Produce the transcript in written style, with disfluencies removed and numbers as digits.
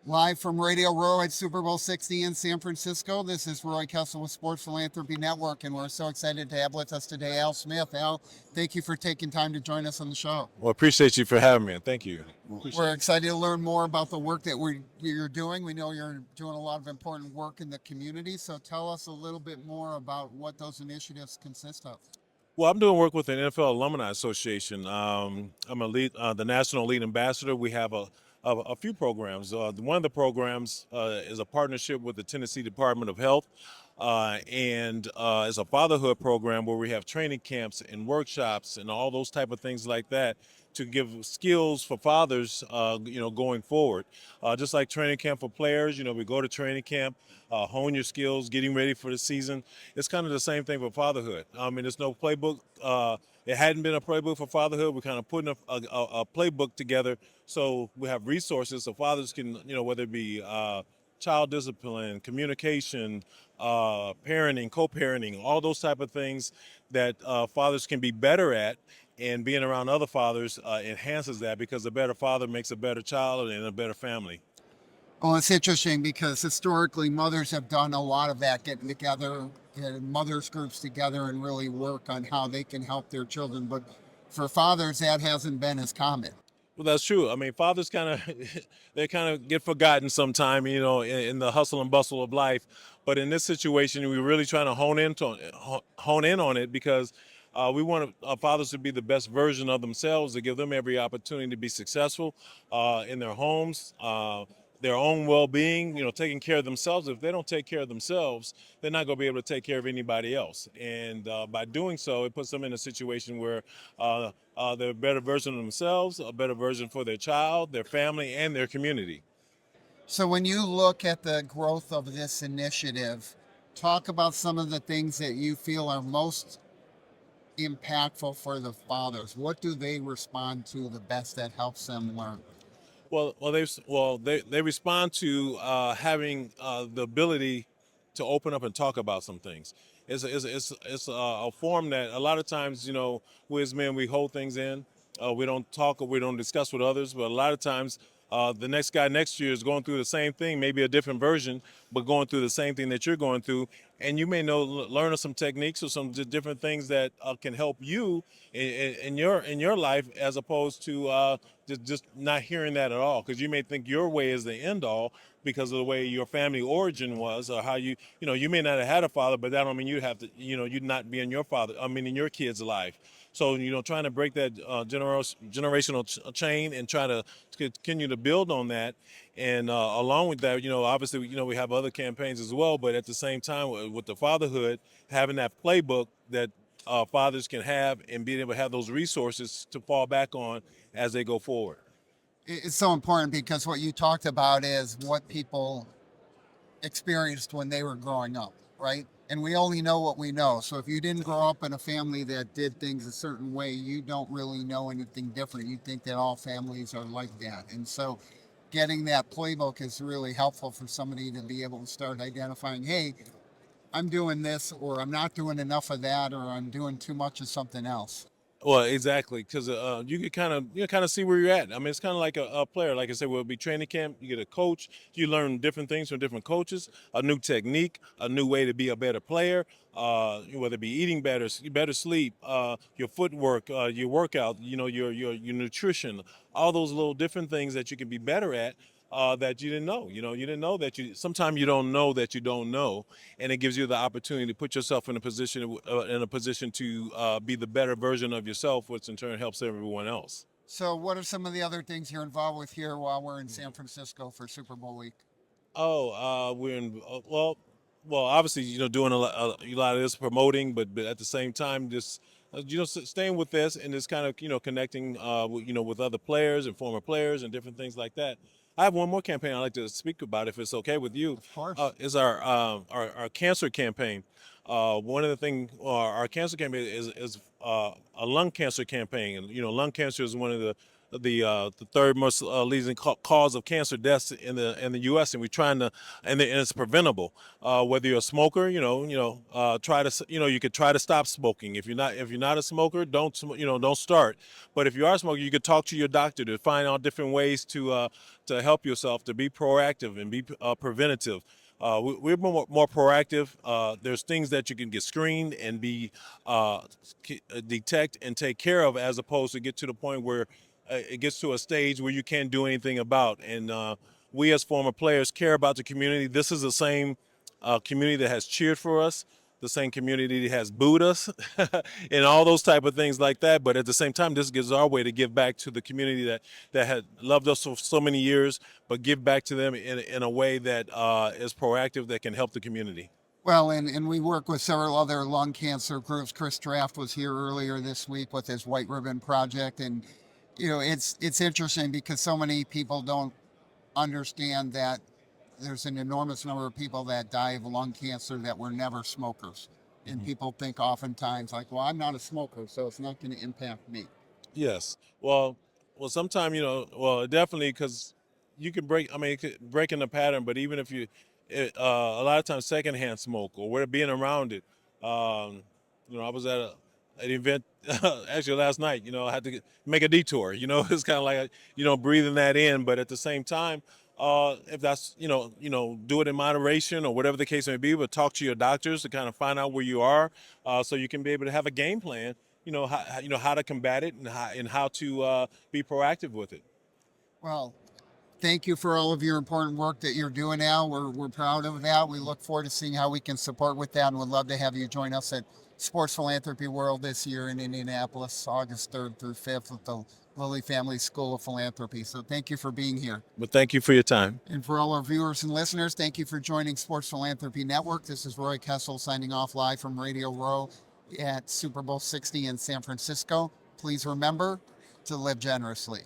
Live from Radio Row at Super Bowl 60 in San Francisco, this is Roy Kessel with Sports Philanthropy Network, and we're so excited to have with us today Al Smith. Al, thank you for taking time to join us on the show. Well, appreciate you for having me. Thank you. We're excited to learn more about the work that you're doing. We know you're doing a lot of important work in the community, so tell us a little bit more about what those initiatives consist of. Well, I'm doing work with the NFL Alumni Association. I'm the national lead ambassador. We have a few programs. One of the programs is a partnership with the Tennessee Department of Health, and it's a fatherhood program where we have training camps and workshops and all those type of things like that to give skills for fathers, going forward. Just like training camp for players, we go to training camp, hone your skills, getting ready for the season. It's kind of the same thing for fatherhood. I mean, there's no playbook. It hadn't been a playbook for fatherhood. We're kind of putting a playbook together so we have resources so fathers can, whether it be child discipline, communication, parenting, co-parenting, all those type of things that fathers can be better at. And being around other fathers enhances that because a better father makes a better child and a better family. Well, it's interesting because historically mothers have done a lot of that, getting together, getting mothers groups together and really work on how they can help their children. But for fathers, that hasn't been as common. Well, that's true. I mean, fathers kind of they kind of get forgotten sometime, in the hustle and bustle of life. But in this situation, we're really trying to hone in on it because we want fathers to be the best version of themselves, to give them every opportunity to be successful in their homes, their own well-being. Taking care of themselves. If they don't take care of themselves, they're not going to be able to take care of anybody else. And by doing so, it puts them in a situation where they're a better version of themselves, a better version for their child, their family, and their community. So when you look at the growth of this initiative, talk about some of the things that you feel are most impactful for the fathers. What do they respond to the best that helps them learn? They respond to having the ability to open up and talk about some things. It's a form that a lot of times, we as men, we hold things in. We don't talk or we don't discuss with others. But a lot of times, the next guy next to you is going through the same thing, maybe a different version, but going through the same thing that you're going through. And you may learn some techniques or some different things that can help you in your life, as opposed to just not hearing that at all, because you may think your way is the end all because of the way your family origin was, or how you may not have had a father, but that don't mean you have to, you'd not be in your father, I mean in your kid's life. So trying to break that generational chain and try to continue to build on that, and along with that, obviously, we have other campaigns as well, but at the same time, with the fatherhood, having that playbook that fathers can have and being able to have those resources to fall back on as they go forward. It's so important because what you talked about is what people experienced when they were growing up, right? And we only know what we know. So if you didn't grow up in a family that did things a certain way, you don't really know anything different. You think that all families are like that. And so getting that playbook is really helpful for somebody to be able to start identifying, hey, I'm doing this, or I'm not doing enough of that, or I'm doing too much of something else. Well, exactly, because you can kind of see where you're at. I mean, it's kind of like a player. Like I said, will be training camp. You get a coach. You learn different things from different coaches, a new technique, a new way to be a better player. Whether it be eating better, better sleep, your footwork, your workout, your nutrition, all those little different things that you can be better at. That you didn't know. You didn't know that you. Sometimes you don't know that you don't know, and it gives you the opportunity to put yourself in a position to be the better version of yourself, which in turn helps everyone else. So, what are some of the other things you're involved with here while we're in San Francisco for Super Bowl week? We're in well, obviously, doing a lot of this promoting, but at the same time, just staying with this and just kind of connecting, with other players and former players and different things like that. I have one more campaign I'd like to speak about, if it's okay with you. Of course. Is our cancer campaign. One of the things, our cancer campaign is a lung cancer campaign, and lung cancer is one of the third most leading cause of cancer deaths in the U.S. and we're trying to and it's preventable. Whether you're a smoker, try to you could try to stop smoking. If you're not a smoker, don't start. But if you are a smoker, you could talk to your doctor to find out different ways to help yourself, to be proactive and be preventative. We're more proactive. There's things that you can get screened and be detect and take care of, as opposed to get to the point where it gets to a stage where you can't do anything about. And we as former players care about the community. This is the same community that has cheered for us, the same community that has booed us, and all those type of things like that. But at the same time, this gives our way to give back to the community that had loved us for so many years, but give back to them in a way that is proactive, that can help the community. Well, and we work with several other lung cancer groups. Chris Draft was here earlier this week with his White Ribbon Project, and it's interesting because so many people don't understand that there's an enormous number of people that die of lung cancer that were never smokers. And people think oftentimes like, well, I'm not a smoker, so it's not going to impact me. Yes. Well, sometimes definitely, because you can break. I mean, it could break in the pattern. But even if a lot of times secondhand smoke or we're being around it. I was at an event actually last night. I had to make a detour. It's kind of like breathing that in, but at the same time. If that's do it in moderation or whatever the case may be, but talk to your doctors to kind of find out where you are, so you can be able to have a game plan. How to combat it and how to be proactive with it. Well, thank you for all of your important work that you're doing now. We're proud of that. We look forward to seeing how we can support with that, and would love to have you join us at Sports Philanthropy World this year in Indianapolis, August 3rd through 5th with the Lilly Family School of Philanthropy. So thank you for being here. But thank you for your time. And for all our viewers and listeners, thank you for joining Sports Philanthropy Network. This is Roy Kessel signing off live from Radio Row at Super Bowl 60 in San Francisco. Please remember to live generously.